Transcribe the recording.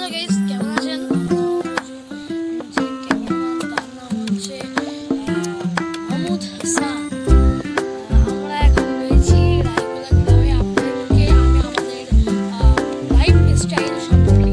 Hello guys, কেমন আছেন? যে ক্যামেরাম্যান তার নাম হচ্ছে মাহমুদ হাসান। আমরা এখন রয়েছি রায়গোলা গ্রামে। আপনাদেরকে আমি আমাদের লাইফ স্টাইল সম্পর্কে